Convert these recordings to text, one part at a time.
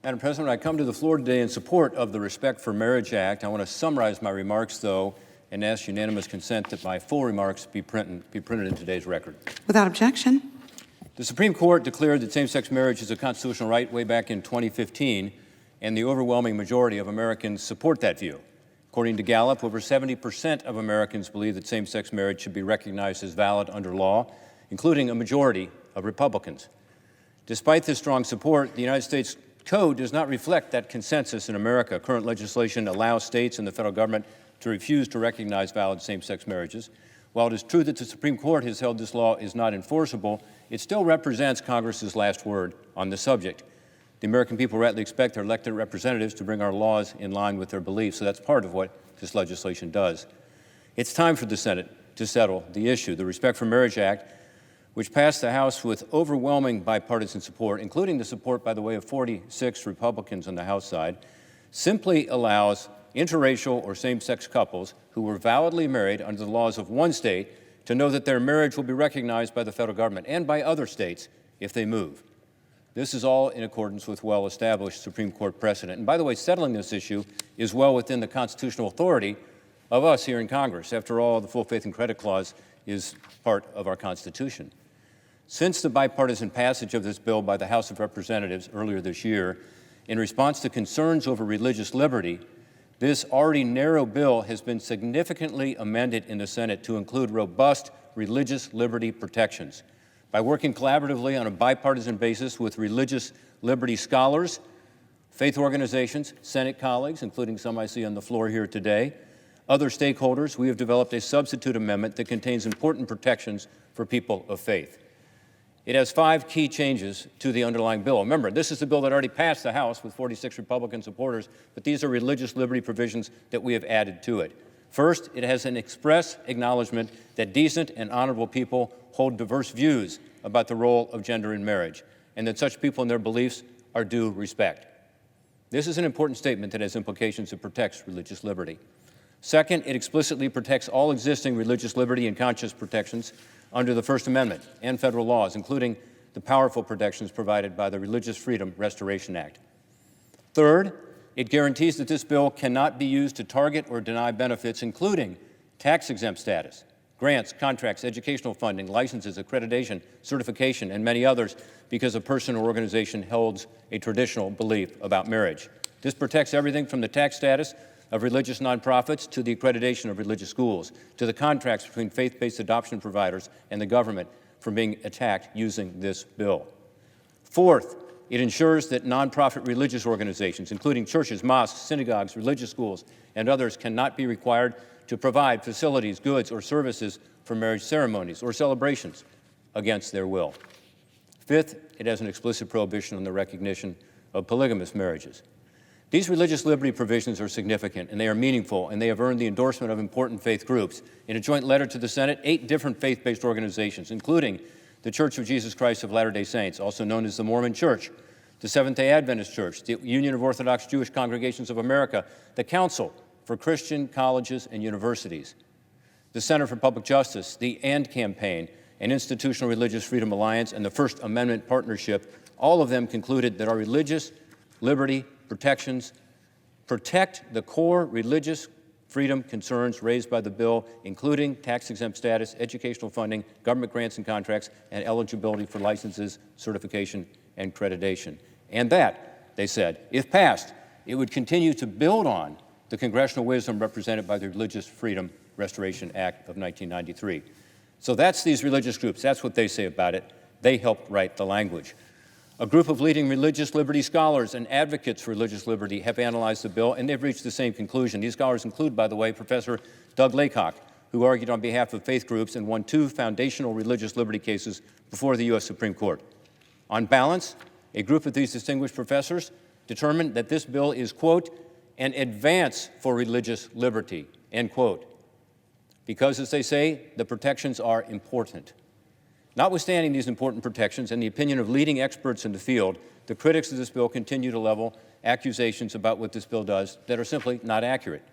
Madam President, I come to the floor today in support of the Respect for Marriage Act. I want to summarize my remarks, though, and ask unanimous consent that my full remarks be printed in today's record. Without objection. The Supreme Court declared that same-sex marriage is a constitutional right way back in 2015, and the overwhelming majority of Americans support that view. According to Gallup, over 70% of Americans believe that same-sex marriage should be recognized as valid under law, including a majority of Republicans. Despite this strong support, the United States Code does not reflect that consensus in America. Current legislation allows states and the federal government to refuse to recognize valid same-sex marriages. While it is true that the Supreme Court has held this law is not enforceable, it still represents Congress's last word on the subject. The American people rightly expect their elected representatives to bring our laws in line with their beliefs, so that's part of what this legislation does. It's time for the Senate to settle the issue. The Respect for Marriage Act, which passed the House with overwhelming bipartisan support, including the support, by the way, of 46 Republicans on the House side, simply allows interracial or same-sex couples who were validly married under the laws of one state to know that their marriage will be recognized by the federal government and by other states if they move. This is all in accordance with well-established Supreme Court precedent. And by the way, settling this issue is well within the constitutional authority of us here in Congress. After all, the full faith and credit clause is part of our Constitution. Since the bipartisan passage of this bill by the House of Representatives earlier this year, in response to concerns over religious liberty, this already narrow bill has been significantly amended in the Senate to include robust religious liberty protections. By working collaboratively on a bipartisan basis with religious liberty scholars, faith organizations, Senate colleagues, including some I see on the floor here today, other stakeholders, we have developed a substitute amendment that contains important protections for people of faith. It has 5 key changes to the underlying bill. Remember, this is the bill that already passed the House with 46 Republican supporters, but these are religious liberty provisions that we have added to it. First, it has an express acknowledgement that decent and honorable people hold diverse views about the role of gender in marriage, and that such people and their beliefs are due respect. This is an important statement that has implications that protects religious liberty. Second, it explicitly protects all existing religious liberty and conscience protections under the First Amendment and federal laws, including the powerful protections provided by the Religious Freedom Restoration Act. Third, it guarantees that this bill cannot be used to target or deny benefits, including tax-exempt status, grants, contracts, educational funding, licenses, accreditation, certification, and many others, because a person or organization holds a traditional belief about marriage. This protects everything from the tax status of religious nonprofits to the accreditation of religious schools, to the contracts between faith-based adoption providers and the government from being attacked using this bill. Fourth, it ensures that nonprofit religious organizations, including churches, mosques, synagogues, religious schools, and others, cannot be required to provide facilities, goods, or services for marriage ceremonies or celebrations against their will. Fifth, it has an explicit prohibition on the recognition of polygamous marriages. These religious liberty provisions are significant, and they are meaningful, and they have earned the endorsement of important faith groups. In a joint letter to the Senate, 8 different faith-based organizations, including the Church of Jesus Christ of Latter-day Saints, also known as the Mormon Church, the Seventh-day Adventist Church, the Union of Orthodox Jewish Congregations of America, the Council for Christian Colleges and Universities, the Center for Public Justice, the AND Campaign, and Institutional Religious Freedom Alliance, and the First Amendment Partnership, all of them concluded that our religious liberty protections protect the core religious freedom concerns raised by the bill, including tax-exempt status, educational funding, government grants and contracts, and eligibility for licenses, certification, and accreditation. And that, they said, if passed, it would continue to build on the congressional wisdom represented by the Religious Freedom Restoration Act of 1993. So that's these religious groups. That's what they say about it. They helped write the language. A group of leading religious liberty scholars and advocates for religious liberty have analyzed the bill, and they've reached the same conclusion. These scholars include, by the way, Professor Doug Laycock, who argued on behalf of faith groups and won 2 foundational religious liberty cases before the U.S. Supreme Court. On balance, a group of these distinguished professors determined that this bill is, quote, an advance for religious liberty, end quote, because, as they say, the protections are important. Notwithstanding these important protections and the opinion of leading experts in the field, the critics of this bill continue to level accusations about what this bill does that are simply not accurate.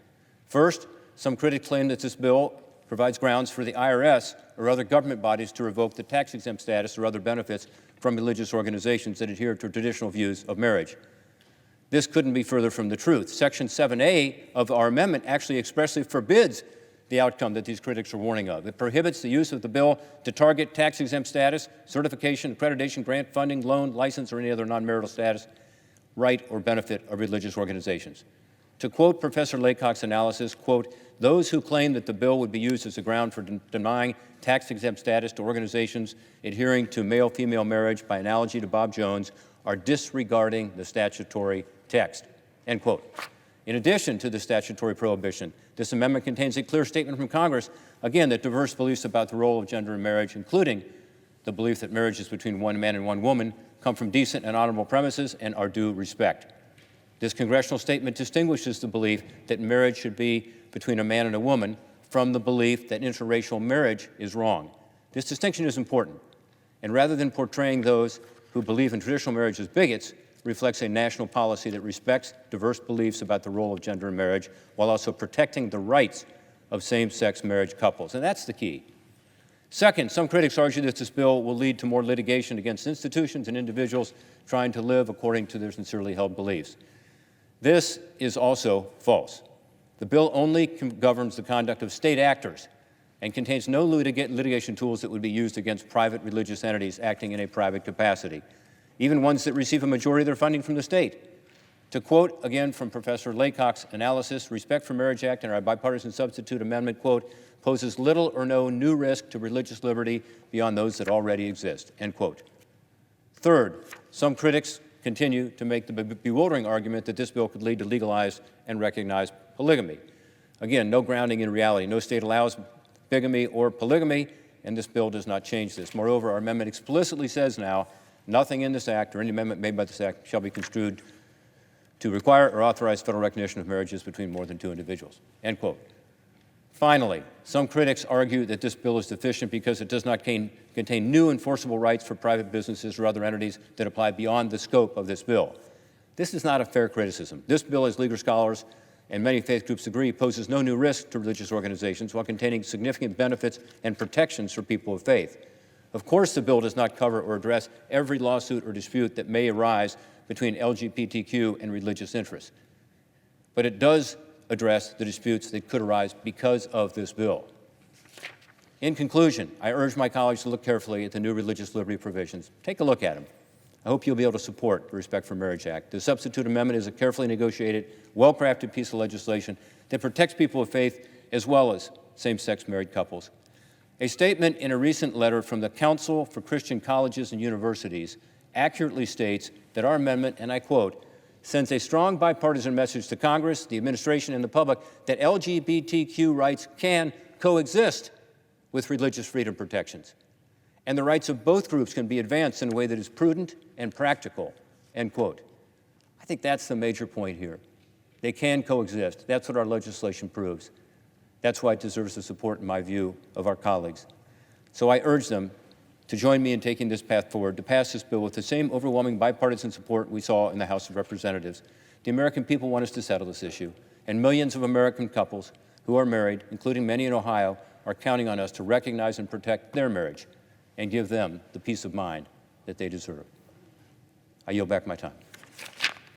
First, some critics claim that this bill provides grounds for the IRS or other government bodies to revoke the tax-exempt status or other benefits from religious organizations that adhere to traditional views of marriage. This couldn't be further from the truth. Section 7A of our amendment actually expressly forbids the outcome that these critics are warning of. It prohibits the use of the bill to target tax-exempt status, certification, accreditation, grant, funding, loan, license, or any other non-marital status, right, or benefit of religious organizations. To quote Professor Laycock's analysis, quote, "Those who claim that the bill would be used as a ground for denying tax-exempt status to organizations adhering to male-female marriage by analogy to Bob Jones are disregarding the statutory text," end quote. In addition to the statutory prohibition, this amendment contains a clear statement from Congress, again, that diverse beliefs about the role of gender in marriage, including the belief that marriage is between one man and one woman, come from decent and honorable premises and are due respect. This congressional statement distinguishes the belief that marriage should be between a man and a woman from the belief that interracial marriage is wrong. This distinction is important, and rather than portraying those who believe in traditional marriage as bigots, reflects a national policy that respects diverse beliefs about the role of gender in marriage while also protecting the rights of same-sex marriage couples. And that's the key. Second, some critics argue that this bill will lead to more litigation against institutions and individuals trying to live according to their sincerely held beliefs. This is also false. The bill only governs the conduct of state actors and contains no litigation tools that would be used against private religious entities acting in a private capacity, even ones that receive a majority of their funding from the state. To quote again from Professor Laycock's analysis, Respect for Marriage Act and our bipartisan substitute amendment, quote, "poses little or no new risk to religious liberty beyond those that already exist," end quote. Third, some critics continue to make the bewildering argument that this bill could lead to legalized and recognized polygamy. Again, no grounding in reality. No state allows bigamy or polygamy, and this bill does not change this. Moreover, our amendment explicitly says now, nothing in this act or any amendment made by this act shall be construed to require or authorize federal recognition of marriages between more than two individuals, end quote. Finally, some critics argue that this bill is deficient because it does not contain new enforceable rights for private businesses or other entities that apply beyond the scope of this bill. This is not a fair criticism. This bill, as legal scholars and many faith groups agree, poses no new risk to religious organizations while containing significant benefits and protections for people of faith. Of course, the bill does not cover or address every lawsuit or dispute that may arise between LGBTQ and religious interests, but it does address the disputes that could arise because of this bill. In conclusion, I urge my colleagues to look carefully at the new religious liberty provisions. Take a look at them. I hope you'll be able to support the Respect for Marriage Act. The substitute amendment is a carefully negotiated, well-crafted piece of legislation that protects people of faith as well as same-sex married couples. A statement in a recent letter from the Council for Christian Colleges and Universities accurately states that our amendment, and I quote, "sends a strong bipartisan message to Congress, the administration, and the public that LGBTQ rights can coexist with religious freedom protections, and the rights of both groups can be advanced in a way that is prudent and practical," end quote. I think that's the major point here. They can coexist. That's what our legislation proves. That's why it deserves the support, in my view, of our colleagues. So I urge them to join me in taking this path forward, to pass this bill with the same overwhelming bipartisan support we saw in the House of Representatives. The American people want us to settle this issue, and millions of American couples who are married, including many in Ohio, are counting on us to recognize and protect their marriage and give them the peace of mind that they deserve. I yield back my time.